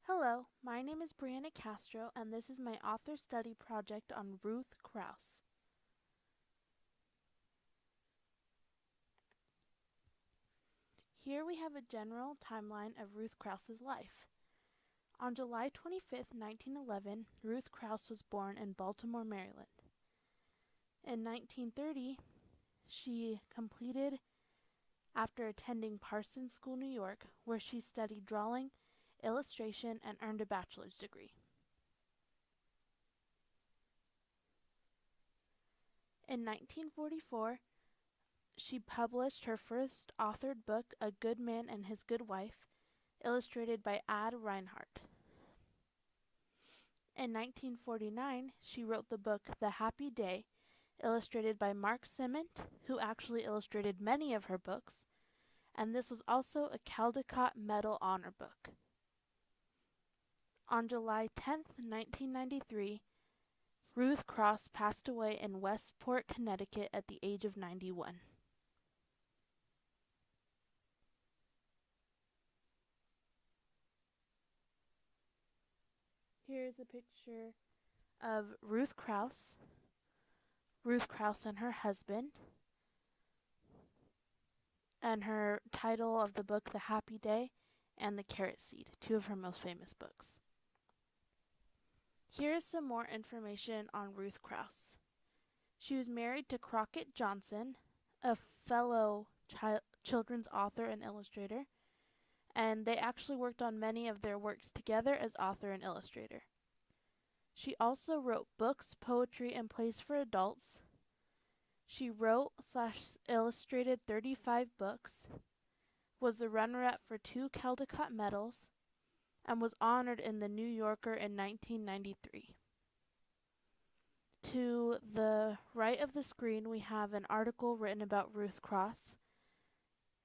Hello, my name is Brianna Castro, and this is my author study project on Ruth Krauss. Here we have a general timeline of Ruth Krauss's life. On July 25th, 1911, Ruth Krauss was born in Baltimore, Maryland. In 1930, she completed after attending Parsons School, New York, where she studied drawing, illustration, and earned a bachelor's degree. In 1944, she published her first authored book, A Good Man and His Good Wife, illustrated by Ad Reinhardt. In 1949, she wrote the book The Happy Day, illustrated by Mark Siment, who actually illustrated many of her books, and this was also a Caldecott Medal honor book. On July 10th, 1993, Ruth Krauss passed away in Westport, Connecticut at the age of 91. Here's a picture of Ruth Krauss and her husband, and her title of the book, The Happy Day and The Carrot Seed, two of her most famous books. Here is some more information on Ruth Krauss. She was married to Crockett Johnson, a fellow children's author and illustrator, and they actually worked on many of their works together as author and illustrator. She also wrote books, poetry, and plays for adults. She wrote/illustrated 35 books, was the runner-up for 2 Caldecott medals, and was honored in the New Yorker in 1993. To the right of the screen, we have an article written about Ruth Krauss,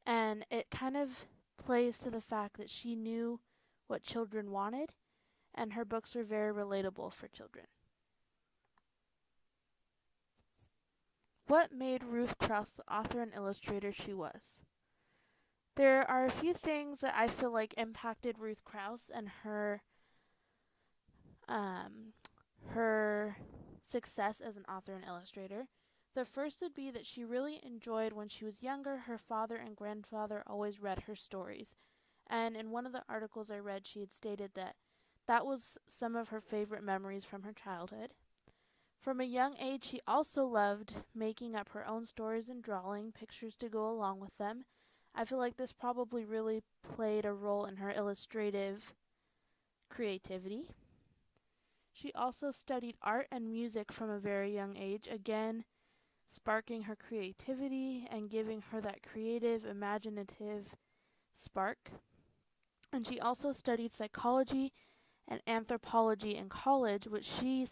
and it kind of plays to the fact that she knew what children wanted, and her books were very relatable for children. What made Ruth Krauss the author and illustrator she was? There are a few things that I feel like impacted Ruth Krauss and her success as an author and illustrator. The first would be that she really enjoyed when she was younger, her father and grandfather always read her stories. And in one of the articles I read, she had stated that that was some of her favorite memories from her childhood. From a young age, she also loved making up her own stories and drawing pictures to go along with them. I feel like this probably really played a role in her illustrative creativity. She also studied art and music from a very young age, again, sparking her creativity and giving her that creative, imaginative spark. And she also studied psychology and anthropology in college, which she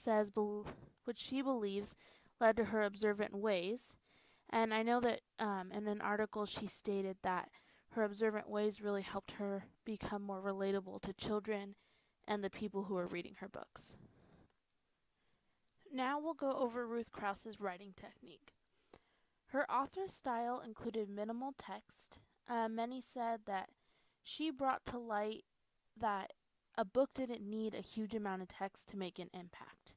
believes led to her observant ways. And I know that in an article she stated that her observant ways really helped her become more relatable to children and the people who are reading her books. Now we'll go over Ruth Krauss's writing technique. Her author style included minimal text. Many said that she brought to light that a book didn't need a huge amount of text to make an impact.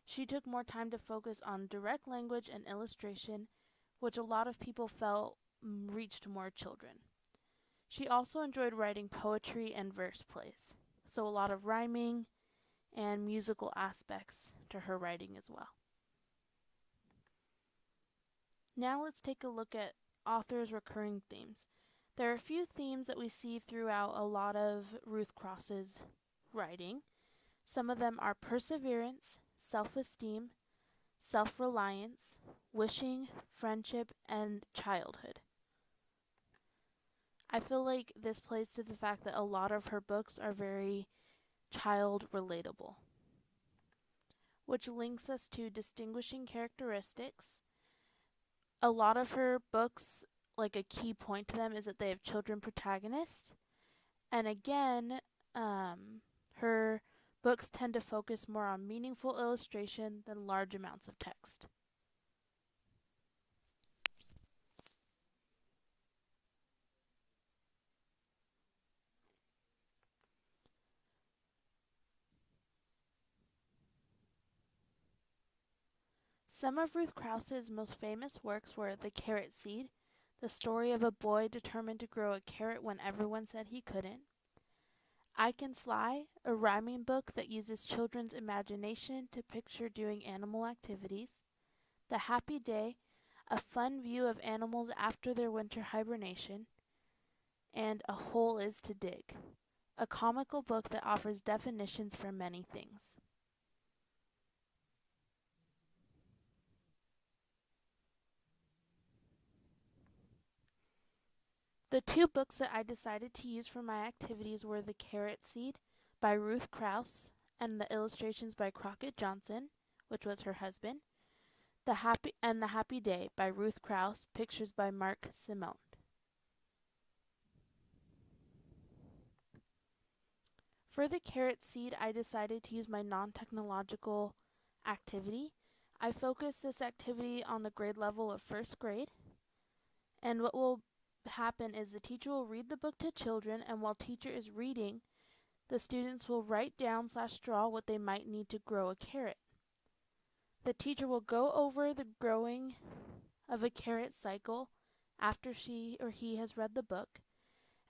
She took more time to focus on direct language and illustration, which a lot of people felt reached more children. She also enjoyed writing poetry and verse plays, so a lot of rhyming and musical aspects to her writing as well. Now let's take a look at authors' recurring themes. There are a few themes that we see throughout a lot of Ruth Krauss's writing. Some of them are perseverance, self-esteem, self-reliance, wishing, friendship, and childhood. I feel like this plays to the fact that a lot of her books are very child relatable, which links us to distinguishing characteristics. A lot of her books, like a key point to them, is that they have children protagonists. And again, her books tend to focus more on meaningful illustration than large amounts of text. Some of Ruth Krauss's most famous works were The Carrot Seed, the story of a boy determined to grow a carrot when everyone said he couldn't; I Can Fly, a rhyming book that uses children's imagination to picture doing animal activities; The Happy Day, a fun view of animals after their winter hibernation; and A Hole is to Dig, a comical book that offers definitions for many things. The two books that I decided to use for my activities were The Carrot Seed by Ruth Krauss and the illustrations by Crockett Johnson, which was her husband, The Happy Day by Ruth Krauss, pictures by Mark Simone. For The Carrot Seed, I decided to use my non-technological activity. I focused this activity on the grade level of first grade, and what will happen is the teacher will read the book to children, and while teacher is reading, the students will write down/draw what they might need to grow a carrot. The teacher will go over the growing of a carrot cycle after she or he has read the book,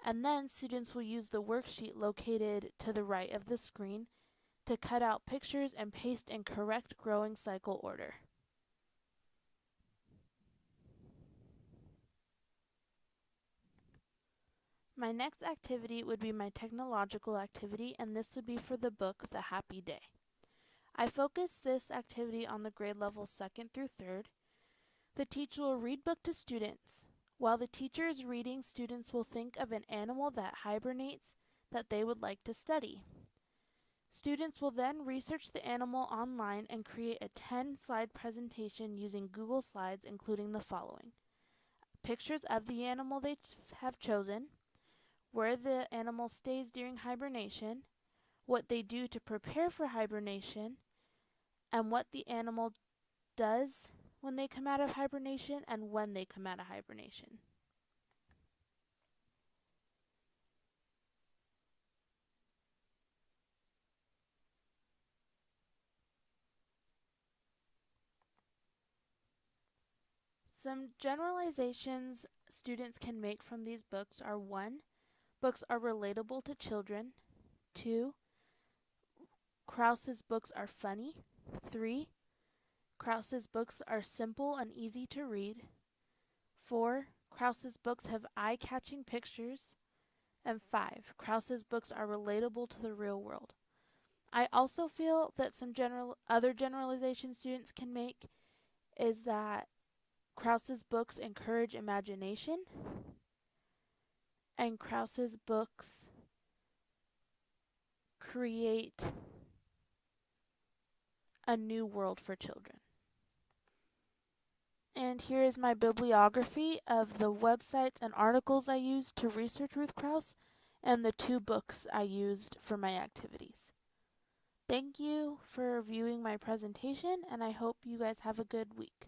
and then students will use the worksheet located to the right of the screen to cut out pictures and paste in correct growing cycle order. My next activity would be my technological activity, and this would be for the book The Happy Day. I focused this activity on the grade level 2nd through 3rd. The teacher will read book to students. While the teacher is reading, students will think of an animal that hibernates that they would like to study. Students will then research the animal online and create a 10-slide presentation using Google Slides, including the following: pictures of the animal they have chosen, where the animal stays during hibernation, what they do to prepare for hibernation, and what the animal does when they come out of hibernation and when they come out of hibernation. Some generalizations students can make from these books are: 1. Books are relatable to children. 2. Krauss's books are funny. 3. Krauss's books are simple and easy to read. 4. Krauss's books have eye-catching pictures. And 5. Krauss's books are relatable to the real world. I also feel that some other generalizations students can make is that Krauss's books encourage imagination, and Krauss's books create a new world for children. And here is my bibliography of the websites and articles I used to research Ruth Krauss and the two books I used for my activities. Thank you for viewing my presentation, and I hope you guys have a good week.